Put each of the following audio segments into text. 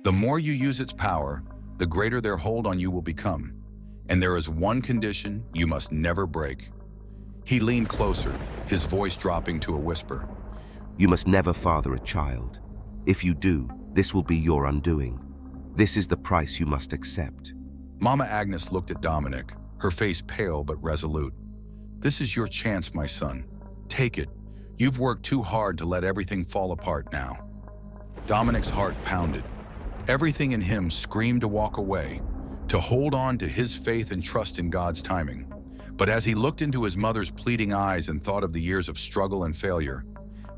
The more you use its power, the greater their hold on you will become. And there is one condition you must never break. He leaned closer, his voice dropping to a whisper. You must never father a child. If you do, this will be your undoing. This is the price you must accept. Mama Agnes looked at Dominic, her face pale but resolute. This is your chance, my son. Take it. You've worked too hard to let everything fall apart now. Dominic's heart pounded. Everything in him screamed to walk away, to hold on to his faith and trust in God's timing. But as he looked into his mother's pleading eyes and thought of the years of struggle and failure,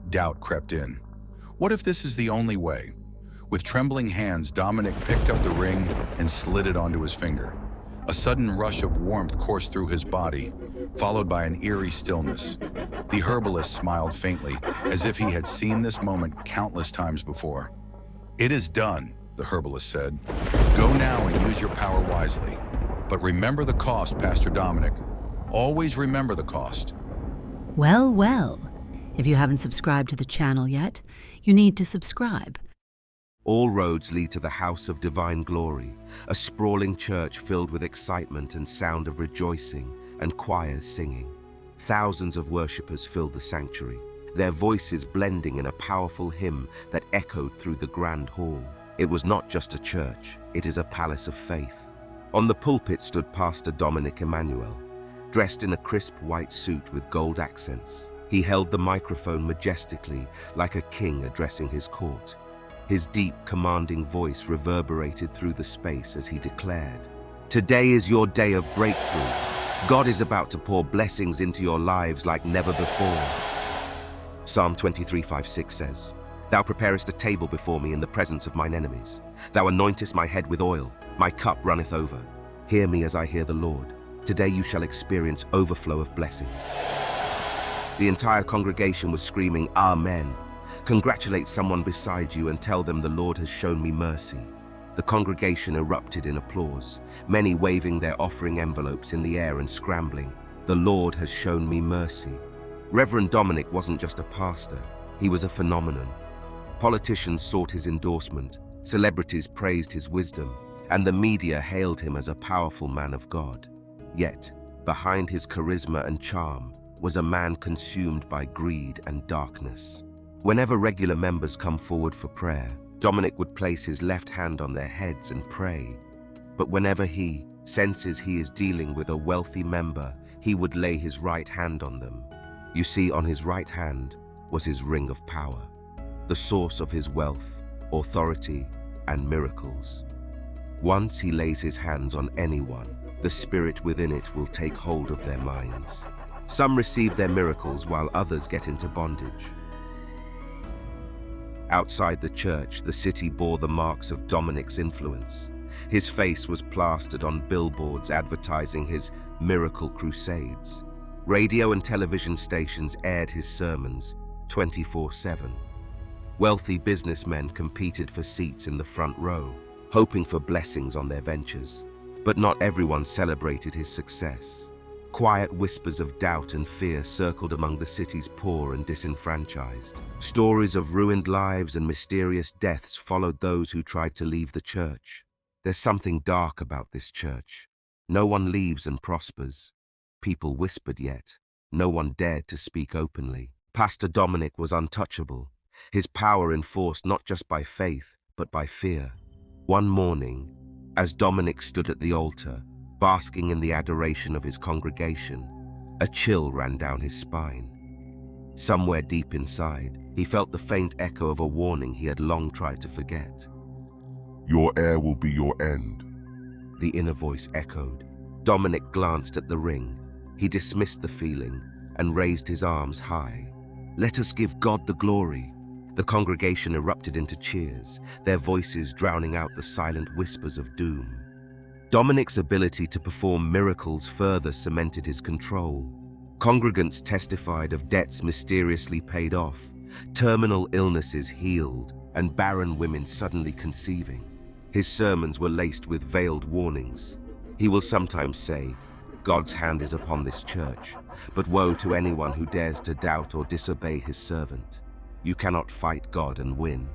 doubt crept in. What if this is the only way? With trembling hands, Dominic picked up the ring and slid it onto his finger. A sudden rush of warmth coursed through his body, followed by an eerie stillness. The herbalist smiled faintly, as if he had seen this moment countless times before. It is done, the herbalist said. Go now and use your power wisely. But remember the cost, Pastor Dominic. Always remember the cost. Well, well. If you haven't subscribed to the channel yet, you need to subscribe. All roads lead to the House of Divine Glory, a sprawling church filled with excitement and sound of rejoicing and choirs singing. Thousands of worshippers filled the sanctuary, their voices blending in a powerful hymn that echoed through the grand hall. It was not just a church, it is a palace of faith. On the pulpit stood Pastor Dominic Emmanuel, dressed in a crisp white suit with gold accents. He held the microphone majestically, like a king addressing his court. His deep, commanding voice reverberated through the space as he declared, "Today is your day of breakthrough. God is about to pour blessings into your lives like never before." Psalm 23:5-6 says, "Thou preparest a table before me in the presence of mine enemies. Thou anointest my head with oil, my cup runneth over. Hear me as I hear the Lord. Today you shall experience overflow of blessings." The entire congregation was screaming, "Amen." Congratulate someone beside you and tell them the Lord has shown me mercy. The congregation erupted in applause, many waving their offering envelopes in the air and scrambling. The Lord has shown me mercy. Reverend Dominic wasn't just a pastor, he was a phenomenon. Politicians sought his endorsement, celebrities praised his wisdom, and the media hailed him as a powerful man of God. Yet, behind his charisma and charm was a man consumed by greed and darkness. Whenever regular members come forward for prayer, Dominic would place his left hand on their heads and pray. But whenever he senses he is dealing with a wealthy member, he would lay his right hand on them. You see, on his right hand was his ring of power, the source of his wealth, authority, and miracles. Once he lays his hands on anyone, the spirit within it will take hold of their minds. Some receive their miracles while others get into bondage. Outside the church, the city bore the marks of Dominic's influence. His face was plastered on billboards advertising his miracle crusades. Radio and television stations aired his sermons 24/7. Wealthy businessmen competed for seats in the front row, hoping for blessings on their ventures. But not everyone celebrated his success. Quiet whispers of doubt and fear circled among the city's poor and disenfranchised. Stories of ruined lives and mysterious deaths followed those who tried to leave the church. There's something dark about this church. No one leaves and prospers. People whispered, yet no one dared to speak openly. Pastor Dominic was untouchable, his power enforced not just by faith, but by fear. One morning, as Dominic stood at the altar, basking in the adoration of his congregation, a chill ran down his spine. Somewhere deep inside, he felt the faint echo of a warning he had long tried to forget. "Your heir will be your end," the inner voice echoed. Dominic glanced at the ring. He dismissed the feeling and raised his arms high. "Let us give God the glory." The congregation erupted into cheers, their voices drowning out the silent whispers of doom. Dominic's ability to perform miracles further cemented his control. Congregants testified of debts mysteriously paid off, terminal illnesses healed, and barren women suddenly conceiving. His sermons were laced with veiled warnings. He will sometimes say, "God's hand is upon this church, but woe to anyone who dares to doubt or disobey his servant. You cannot fight God and win."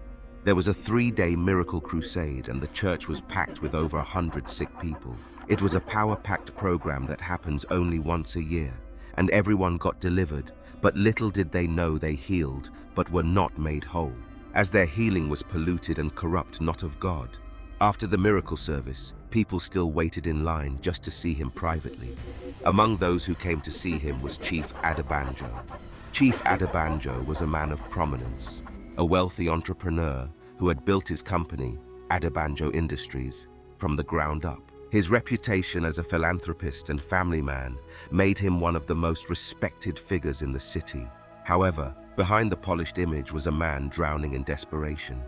There was a 3-day miracle crusade, and the church was packed with over 100 sick people. It was a power-packed program that happens only once a year, and everyone got delivered, but little did they know they healed, but were not made whole, as their healing was polluted and corrupt, not of God. After the miracle service, people still waited in line just to see him privately. Among those who came to see him was Chief Adebanjo. Chief Adebanjo was a man of prominence, a wealthy entrepreneur who had built his company, Adebanjo Industries, from the ground up. His reputation as a philanthropist and family man made him one of the most respected figures in the city. However, behind the polished image was a man drowning in desperation.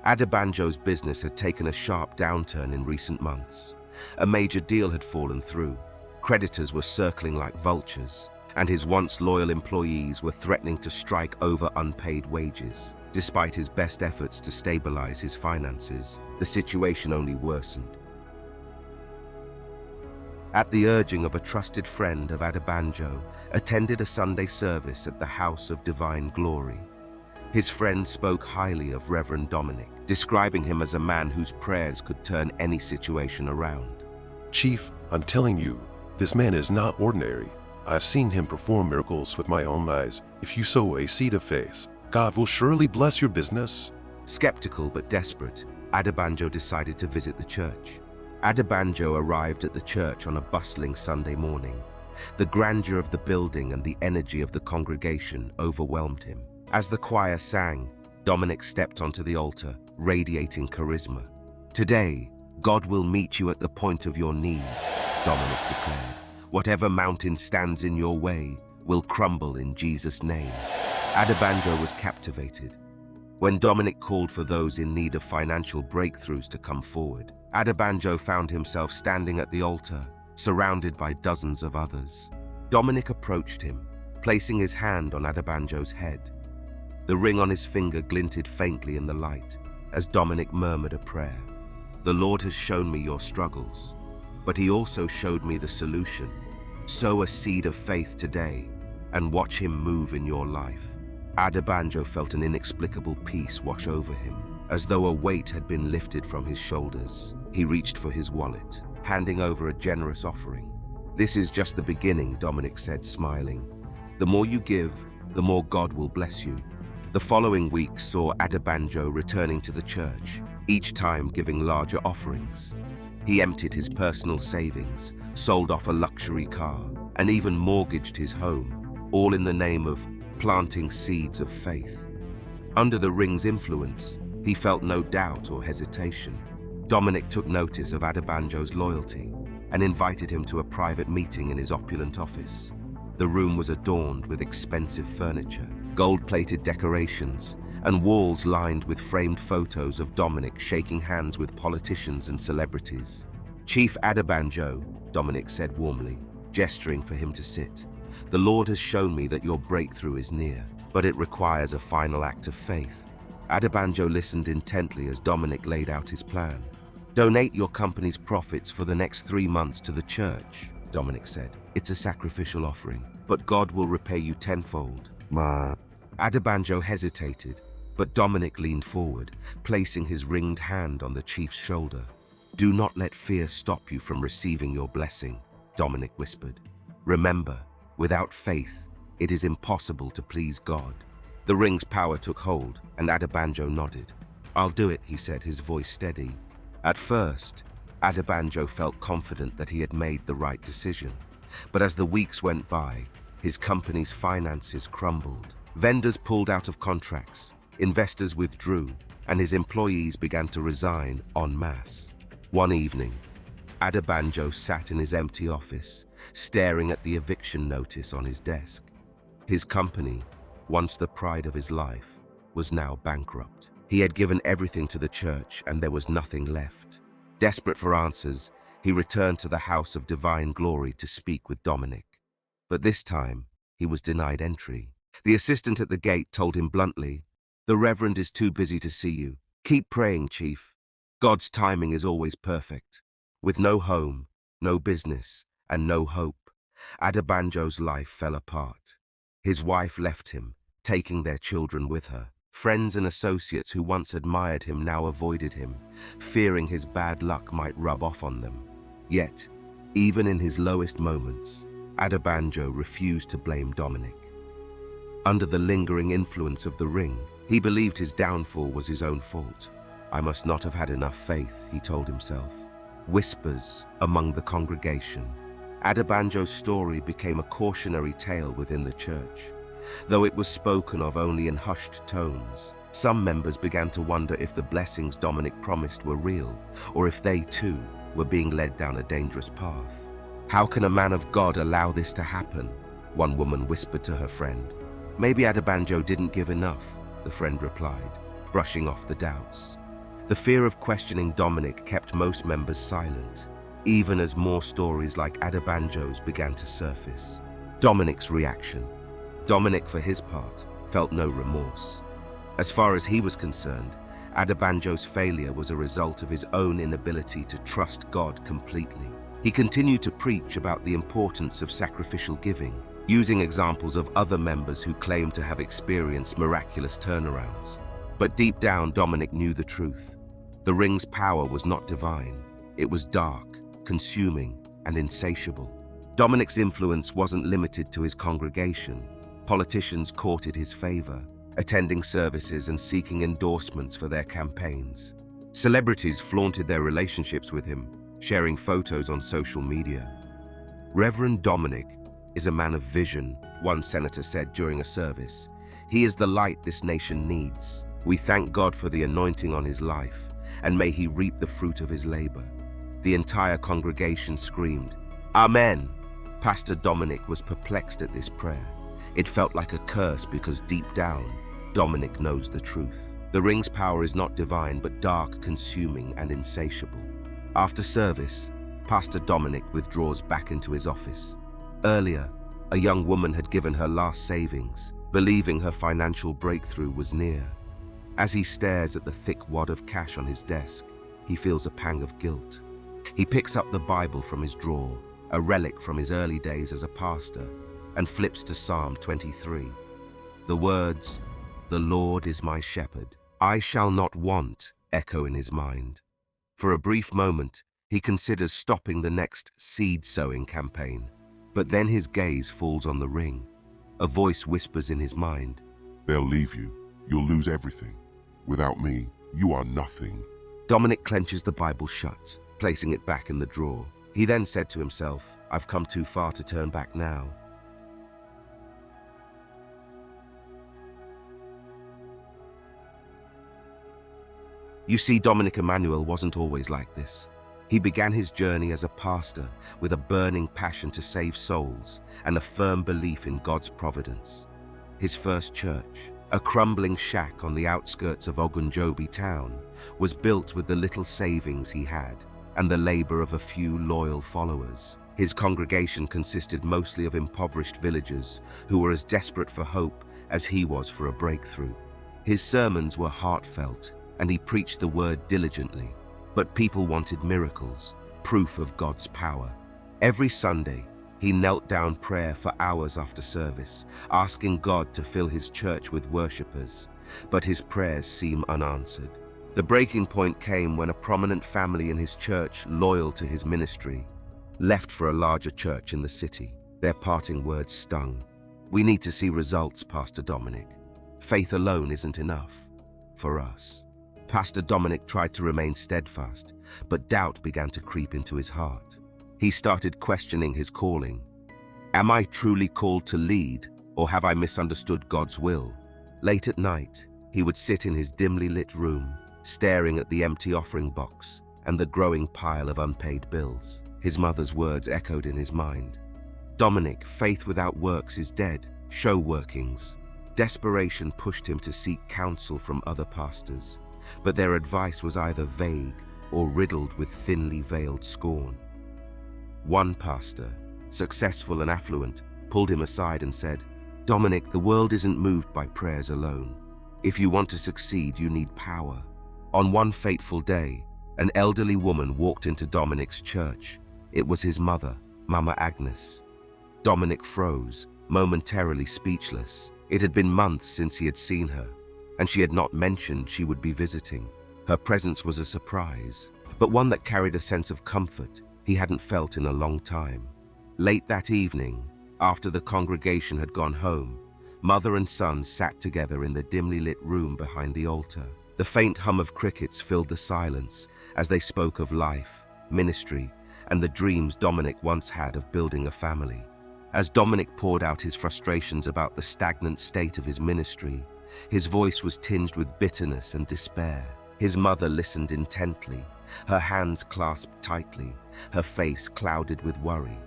Adebanjo's business had taken a sharp downturn in recent months. A major deal had fallen through. Creditors were circling like vultures, and his once loyal employees were threatening to strike over unpaid wages. Despite his best efforts to stabilize his finances, the situation only worsened. At the urging of a trusted friend of Adebanjo, attended a Sunday service at the House of Divine Glory. His friend spoke highly of Reverend Dominic, describing him as a man whose prayers could turn any situation around. Chief, I'm telling you, this man is not ordinary. I've seen him perform miracles with my own eyes. If you sow a seed of faith, God will surely bless your business. Skeptical but desperate, Adebanjo decided to visit the church. Adebanjo arrived at the church on a bustling Sunday morning. The grandeur of the building and the energy of the congregation overwhelmed him. As the choir sang, Dominic stepped onto the altar, radiating charisma. "Today, God will meet you at the point of your need," Dominic declared. "Whatever mountain stands in your way will crumble in Jesus' name." Adebanjo was captivated. When Dominic called for those in need of financial breakthroughs to come forward, Adebanjo found himself standing at the altar, surrounded by dozens of others. Dominic approached him, placing his hand on Adebanjo's head. The ring on his finger glinted faintly in the light as Dominic murmured a prayer. "The Lord has shown me your struggles, but he also showed me the solution. Sow a seed of faith today and watch him move in your life." Adebanjo felt an inexplicable peace wash over him, as though a weight had been lifted from his shoulders. He reached for his wallet, handing over a generous offering. "This is just the beginning," Dominic said, smiling. "The more you give, the more God will bless you." The following week saw Adebanjo returning to the church, each time giving larger offerings. He emptied his personal savings, sold off a luxury car, and even mortgaged his home, all in the name of planting seeds of faith. Under the ring's influence, he felt no doubt or hesitation. Dominic took notice of Adebanjo's loyalty and invited him to a private meeting in his opulent office. The room was adorned with expensive furniture, gold-plated decorations, and walls lined with framed photos of Dominic shaking hands with politicians and celebrities. "Chief Adebanjo," Dominic said warmly, gesturing for him to sit, "the Lord has shown me that your breakthrough is near, but it requires a final act of faith." Adebanjo listened intently as Dominic laid out his plan. "Donate your company's profits for the next 3 months to the church," Dominic said. "It's a sacrificial offering, but God will repay you tenfold." Adebanjo hesitated, but Dominic leaned forward, placing his ringed hand on the chief's shoulder. "Do not let fear stop you from receiving your blessing," Dominic whispered. "Remember, without faith, it is impossible to please God." The ring's power took hold, and Adebanjo nodded. "I'll do it," he said, his voice steady. At first, Adebanjo felt confident that he had made the right decision. But as the weeks went by, his company's finances crumbled. Vendors pulled out of contracts, investors withdrew, and his employees began to resign en masse. One evening, Adebanjo sat in his empty office, staring at the eviction notice on his desk. His company, once the pride of his life, was now bankrupt. He had given everything to the church, and there was nothing left. Desperate for answers, he returned to the House of Divine Glory to speak with Dominic. But this time, he was denied entry. The assistant at the gate told him bluntly, "The Reverend is too busy to see you. Keep praying, Chief. God's timing is always perfect." With no home, no business, and no hope, Adebanjo's life fell apart. His wife left him, taking their children with her. Friends and associates who once admired him now avoided him, fearing his bad luck might rub off on them. Yet, even in his lowest moments, Adebanjo refused to blame Dominic. Under the lingering influence of the ring, he believed his downfall was his own fault. "I must not have had enough faith," he told himself. Whispers among the congregation. Adebanjo's story became a cautionary tale within the church. Though it was spoken of only in hushed tones, some members began to wonder if the blessings Dominic promised were real, or if they too were being led down a dangerous path. "How can a man of God allow this to happen?" one woman whispered to her friend. "Maybe Adebanjo didn't give enough," the friend replied, brushing off the doubts. The fear of questioning Dominic kept most members silent, even as more stories like Adebanjo's began to surface. Dominic's reaction. Dominic, for his part, felt no remorse. As far as he was concerned, Adebanjo's failure was a result of his own inability to trust God completely. He continued to preach about the importance of sacrificial giving, using examples of other members who claimed to have experienced miraculous turnarounds. But deep down, Dominic knew the truth. The ring's power was not divine. It was dark, consuming, and insatiable. Dominic's influence wasn't limited to his congregation. Politicians courted his favor, attending services and seeking endorsements for their campaigns. Celebrities flaunted their relationships with him, sharing photos on social media. "Reverend Dominic is a man of vision," one senator said during a service. "He is the light this nation needs. We thank God for the anointing on his life, and may he reap the fruit of his labor." The entire congregation screamed, "Amen." Pastor Dominic was perplexed at this prayer. It felt like a curse because deep down, Dominic knows the truth. The ring's power is not divine, but dark, consuming, and insatiable. After service, Pastor Dominic withdraws back into his office. Earlier, a young woman had given her last savings, believing her financial breakthrough was near. As he stares at the thick wad of cash on his desk, he feels a pang of guilt. He picks up the Bible from his drawer, a relic from his early days as a pastor, and flips to Psalm 23. The words, "The Lord is my shepherd, I shall not want," echo in his mind. For a brief moment, he considers stopping the next seed-sowing campaign. But then his gaze falls on the ring. A voice whispers in his mind, They'll leave you. You'll lose everything. Without me, you are nothing. Dominic clenches the Bible shut, placing it back in the drawer. He then said to himself, "I've come too far to turn back now." You see, Dominic Emmanuel wasn't always like this. He began his journey as a pastor with a burning passion to save souls and a firm belief in God's providence. His first church, a crumbling shack on the outskirts of Ogunjobi town, was built with the little savings he had and the labor of a few loyal followers. His congregation consisted mostly of impoverished villagers who were as desperate for hope as he was for a breakthrough. His sermons were heartfelt, and he preached the word diligently. But people wanted miracles, proof of God's power. Every Sunday, he knelt down prayer for hours after service, asking God to fill his church with worshippers, but his prayers seem unanswered. The breaking point came when a prominent family in his church, loyal to his ministry, left for a larger church in the city. Their parting words stung. "We need to see results, Pastor Dominic. Faith alone isn't enough for us." Pastor Dominic tried to remain steadfast, but doubt began to creep into his heart. He started questioning his calling. Am I truly called to lead, or have I misunderstood God's will? Late at night, he would sit in his dimly lit room, staring at the empty offering box and the growing pile of unpaid bills. His mother's words echoed in his mind. Dominic, faith without works is dead. Show workings. Desperation pushed him to seek counsel from other pastors, but their advice was either vague or riddled with thinly veiled scorn. One pastor, successful and affluent, pulled him aside and said, "Dominic, the world isn't moved by prayers alone. If you want to succeed, you need power." On one fateful day, an elderly woman walked into Dominic's church. It was his mother, Mama Agnes. Dominic froze, momentarily speechless. It had been months since he had seen her. and she had not mentioned she would be visiting. Her presence was a surprise, but one that carried a sense of comfort he hadn't felt in a long time. Late that evening, after the congregation had gone home, mother and son sat together in the dimly lit room behind the altar. The faint hum of crickets filled the silence as they spoke of life, ministry, and the dreams Dominic once had of building a family. As Dominic poured out his frustrations about the stagnant state of his ministry, his voice was tinged with bitterness and despair. His mother listened intently, her hands clasped tightly, her face clouded with worry.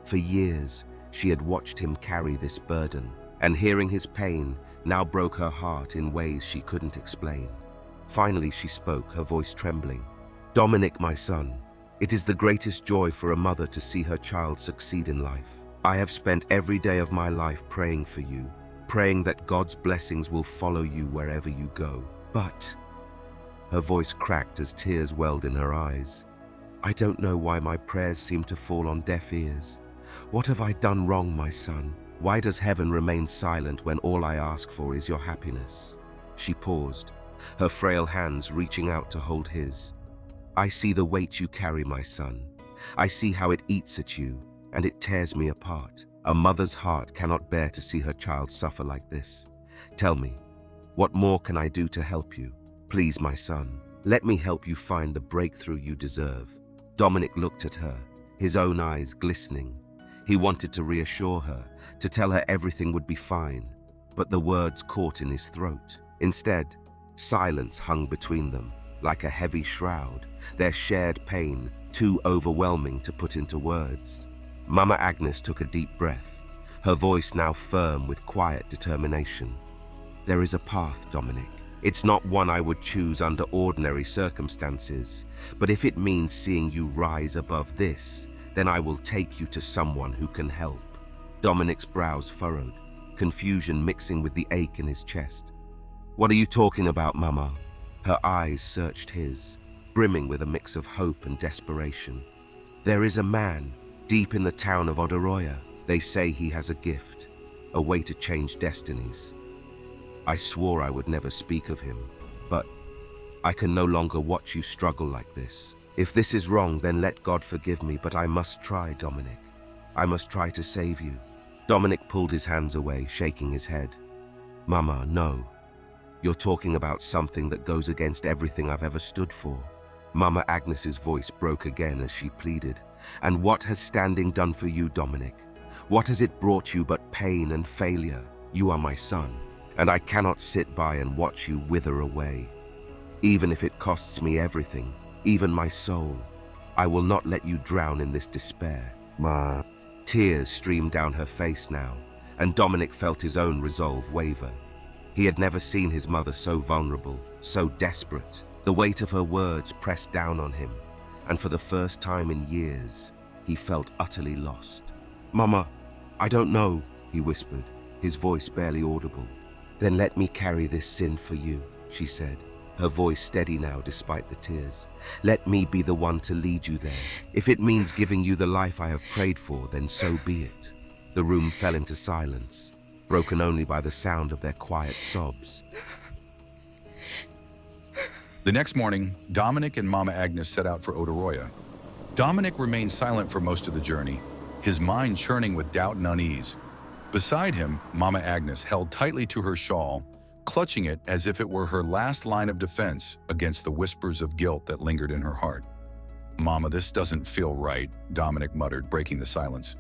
For years, she had watched him carry this burden, and hearing his pain now broke her heart in ways she couldn't explain. Finally, she spoke, her voice trembling. "Dominic, my son, it is the greatest joy for a mother to see her child succeed in life. I have spent every day of my life praying for you, praying that God's blessings will follow you wherever you go. But," her voice cracked as tears welled in her eyes, "I don't know why my prayers seem to fall on deaf ears. What have I done wrong, my son? Why does heaven remain silent when all I ask for is your happiness?" She paused, her frail hands reaching out to hold his. "I see the weight you carry, my son. I see how it eats at you, and it tears me apart. A mother's heart cannot bear to see her child suffer like this. Tell me, what more can I do to help you? Please, my son, let me help you find the breakthrough you deserve." Dominic looked at her, his own eyes glistening. He wanted to reassure her, to tell her everything would be fine, but the words caught in his throat. Instead, silence hung between them, like a heavy shroud, their shared pain too overwhelming to put into words. Mama Agnes took a deep breath, her voice now firm with quiet determination. "There is a path, Dominic. It's not one I would choose under ordinary circumstances, but if it means seeing you rise above this, then I will take you to someone who can help." Dominic's brows furrowed, confusion mixing with the ache in his chest. "What are you talking about, Mama?" Her eyes searched his, brimming with a mix of hope and desperation. "There is a man, deep in the town of Odoroya. They say he has a gift, a way to change destinies. I swore I would never speak of him, but I can no longer watch you struggle like this. If this is wrong, then let God forgive me, but I must try, Dominic. I must try to save you." Dominic pulled his hands away, shaking his head. "Mama, no. You're talking about something that goes against everything I've ever stood for." Mama Agnes's voice broke again as she pleaded. "And what has standing done for you, Dominic? What has it brought you but pain and failure? You are my son, and I cannot sit by and watch you wither away. Even if it costs me everything, even my soul, I will not let you drown in this despair." Ma. Tears streamed down her face now, and Dominic felt his own resolve waver. He had never seen his mother so vulnerable, so desperate. The weight of her words pressed down on him, and for the first time in years, he felt utterly lost. "Mama, I don't know," he whispered, his voice barely audible. "Then let me carry this sin for you," she said, her voice steady now despite the tears. "Let me be the one to lead you there. If it means giving you the life I have prayed for, then so be it." The room fell into silence, broken only by the sound of their quiet sobs. The next morning, Dominic and Mama Agnes set out for Odoroya. Dominic remained silent for most of the journey, his mind churning with doubt and unease. Beside him, Mama Agnes held tightly to her shawl, clutching it as if it were her last line of defense against the whispers of guilt that lingered in her heart. "Mama, this doesn't feel right," Dominic muttered, breaking the silence.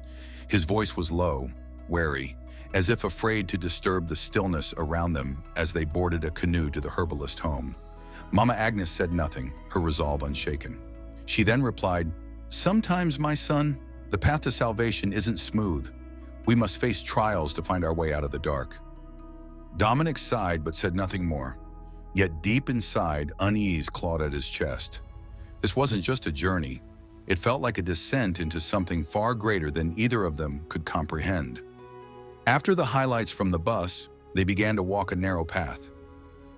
His voice was low, wary, as if afraid to disturb the stillness around them as they boarded a canoe to the herbalist home. Mama Agnes said nothing, her resolve unshaken. She then replied, "Sometimes, my son, the path to salvation isn't smooth. We must face trials to find our way out of the dark." Dominic sighed but said nothing more. Yet deep inside, unease clawed at his chest. This wasn't just a journey. It felt like a descent into something far greater than either of them could comprehend. After the highlights from the bus, they began to walk a narrow path.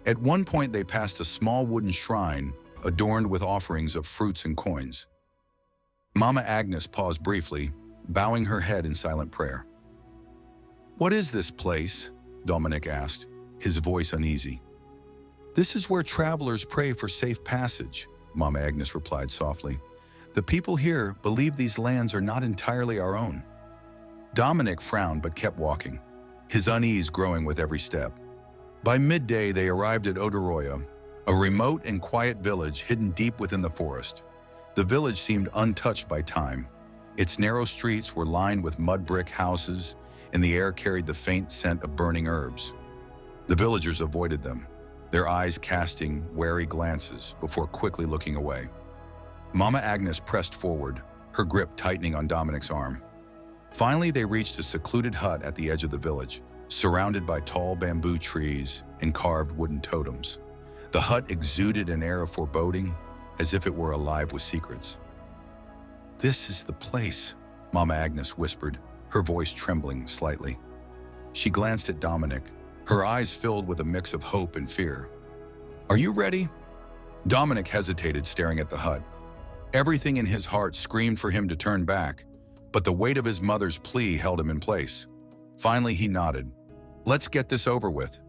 At one point, they passed a small wooden shrine adorned with offerings of fruits and coins. Mama Agnes paused briefly, bowing her head in silent prayer. "What is this place?" Dominic asked, his voice uneasy. This is where travelers pray for safe passage, Mama Agnes replied softly. The people here believe these lands are not entirely our own. Dominic frowned but kept walking, his unease growing with every step. By midday, they arrived at Odoroya, a remote and quiet village hidden deep within the forest. The village seemed untouched by time. Its narrow streets were lined with mud brick houses, and the air carried the faint scent of burning herbs. The villagers avoided them, their eyes casting wary glances before quickly looking away. Mama Agnes pressed forward, her grip tightening on Dominic's arm. Finally, they reached a secluded hut at the edge of the village, surrounded by tall bamboo trees and carved wooden totems. The hut exuded an air of foreboding, as if it were alive with secrets. "This is the place," Mama Agnes whispered, her voice trembling slightly. She glanced at Dominic, her eyes filled with a mix of hope and fear. "Are you ready?" Dominic hesitated, staring at the hut. Everything in his heart screamed for him to turn back, but the weight of his mother's plea held him in place. Finally, he nodded. "Let's get this over with."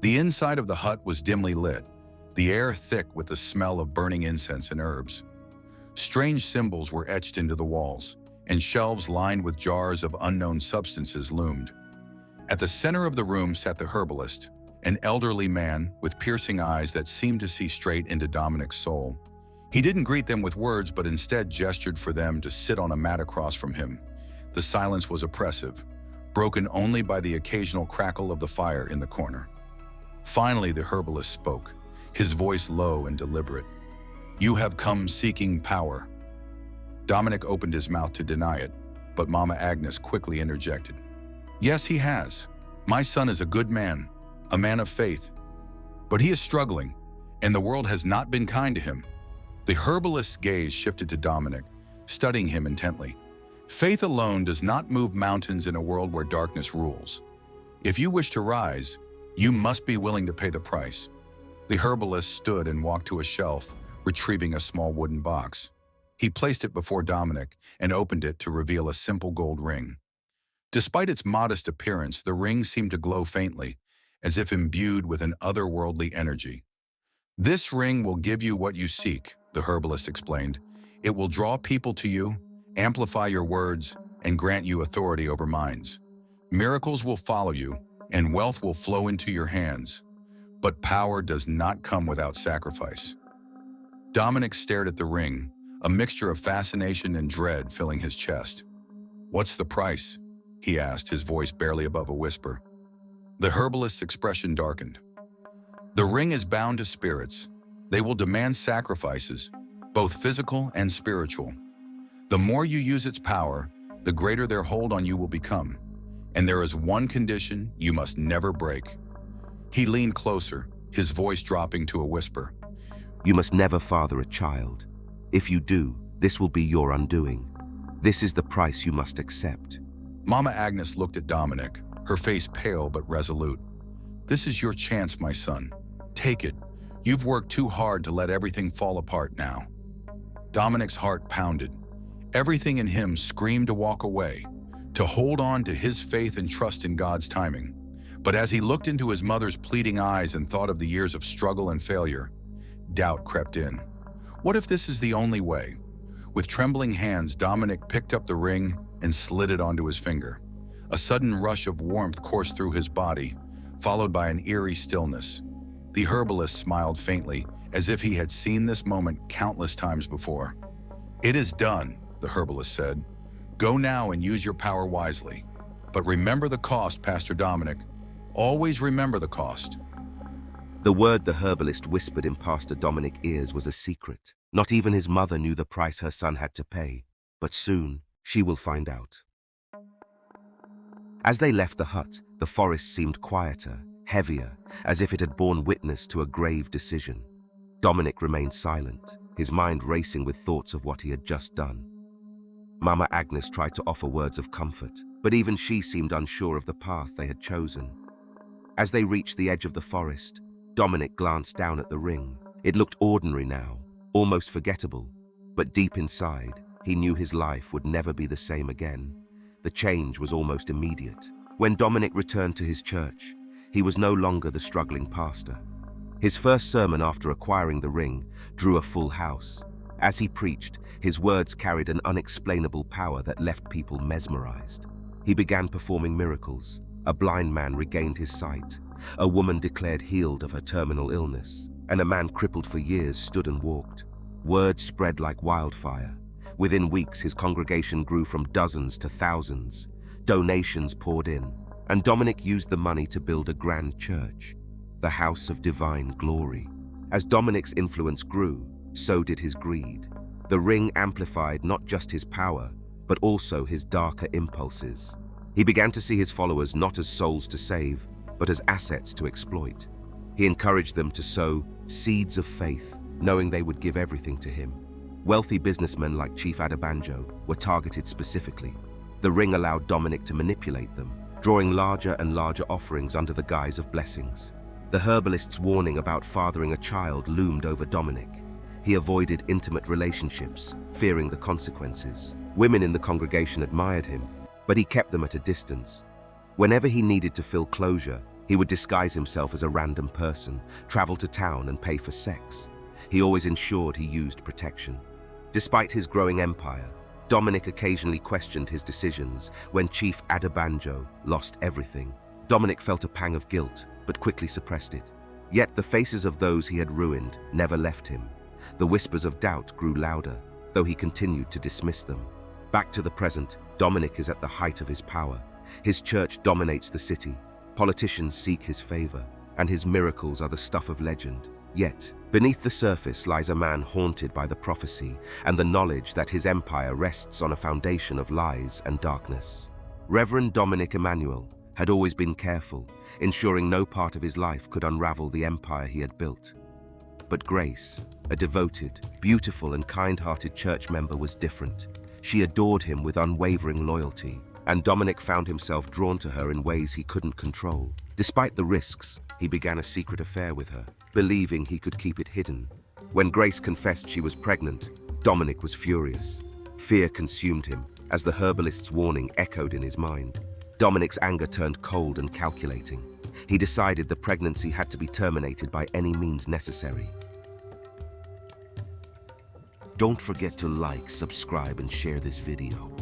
The inside of the hut was dimly lit, the air thick with the smell of burning incense and herbs. Strange symbols were etched into the walls, and shelves lined with jars of unknown substances loomed. At the center of the room sat the herbalist, an elderly man with piercing eyes that seemed to see straight into Dominic's soul. He didn't greet them with words, but instead gestured for them to sit on a mat across from him. The silence was oppressive, broken only by the occasional crackle of the fire in the corner. Finally, the herbalist spoke, his voice low and deliberate. "You have come seeking power." Dominic opened his mouth to deny it, but Mama Agnes quickly interjected. "Yes, he has. My son is a good man, a man of faith. But he is struggling, and the world has not been kind to him." The herbalist's gaze shifted to Dominic, studying him intently. "Faith alone does not move mountains in a world where darkness rules. If you wish to rise, you must be willing to pay the price." The herbalist stood and walked to a shelf, retrieving a small wooden box. He placed it before Dominic and opened it to reveal a simple gold ring. Despite its modest appearance, the ring seemed to glow faintly, as if imbued with an otherworldly energy. "This ring will give you what you seek," the herbalist explained. "It will draw people to you, amplify your words, and grant you authority over minds. Miracles will follow you, and wealth will flow into your hands. But power does not come without sacrifice." Dominic stared at the ring, a mixture of fascination and dread filling his chest. "What's the price?" he asked, his voice barely above a whisper. The herbalist's expression darkened. "The ring is bound to spirits. They will demand sacrifices, both physical and spiritual. The more you use its power, the greater their hold on you will become. And there is one condition you must never break." He leaned closer, his voice dropping to a whisper. You must never father a child. If you do, this will be your undoing. This is the price you must accept. Mama Agnes looked at Dominic, her face pale but resolute. "This is your chance, my son. Take it. You've worked too hard to let everything fall apart now." Dominic's heart pounded. Everything in him screamed to walk away, to hold on to his faith and trust in God's timing. But as he looked into his mother's pleading eyes and thought of the years of struggle and failure, doubt crept in. What if this is the only way? With trembling hands, Dominic picked up the ring and slid it onto his finger. A sudden rush of warmth coursed through his body, followed by an eerie stillness. The herbalist smiled faintly, as if he had seen this moment countless times before. "It is done," the herbalist said. "Go now and use your power wisely. But remember the cost, Pastor Dominic. Always remember the cost." The word the herbalist whispered in Pastor Dominic's ears was a secret. Not even his mother knew the price her son had to pay. But soon, she will find out. As they left the hut, the forest seemed quieter, heavier, as if it had borne witness to a grave decision. Dominic remained silent, his mind racing with thoughts of what he had just done. Mama Agnes tried to offer words of comfort, but even she seemed unsure of the path they had chosen. As they reached the edge of the forest, Dominic glanced down at the ring. It looked ordinary now, almost forgettable, but deep inside, he knew his life would never be the same again. The change was almost immediate. When Dominic returned to his church, he was no longer the struggling pastor. His first sermon after acquiring the ring drew a full house. As he preached, his words carried an unexplainable power that left people mesmerized. He began performing miracles. A blind man regained his sight. A woman declared healed of her terminal illness, and a man crippled for years stood and walked. Word spread like wildfire. Within weeks, his congregation grew from dozens to thousands. Donations poured in, and Dominic used the money to build a grand church, the House of Divine Glory. As Dominic's influence grew, so did his greed. The ring amplified not just his power, but also his darker impulses. He began to see his followers not as souls to save, but as assets to exploit. He encouraged them to sow seeds of faith, knowing they would give everything to him. Wealthy businessmen like Chief Adebanjo were targeted specifically. The ring allowed Dominic to manipulate them, drawing larger and larger offerings under the guise of blessings. The herbalist's warning about fathering a child loomed over Dominic. He avoided intimate relationships, fearing the consequences. Women in the congregation admired him, but he kept them at a distance. Whenever he needed to fill closure, he would disguise himself as a random person, travel to town and pay for sex. He always ensured he used protection. Despite his growing empire, Dominic occasionally questioned his decisions. When Chief Adebanjo lost everything, Dominic felt a pang of guilt, but quickly suppressed it. Yet the faces of those he had ruined never left him. The whispers of doubt grew louder, though he continued to dismiss them. Back to the present, Dominic is at the height of his power. His church dominates the city. Politicians seek his favor, and his miracles are the stuff of legend. Yet, beneath the surface lies a man haunted by the prophecy and the knowledge that his empire rests on a foundation of lies and darkness. Reverend Dominic Emmanuel had always been careful, ensuring no part of his life could unravel the empire he had built. But Grace, a devoted, beautiful, and kind-hearted church member, was different. She adored him with unwavering loyalty, and Dominic found himself drawn to her in ways he couldn't control. Despite the risks, he began a secret affair with her, believing he could keep it hidden. When Grace confessed she was pregnant, Dominic was furious. Fear consumed him as the herbalist's warning echoed in his mind. Dominic's anger turned cold and calculating. He decided the pregnancy had to be terminated by any means necessary. Don't forget to like, subscribe, and share this video.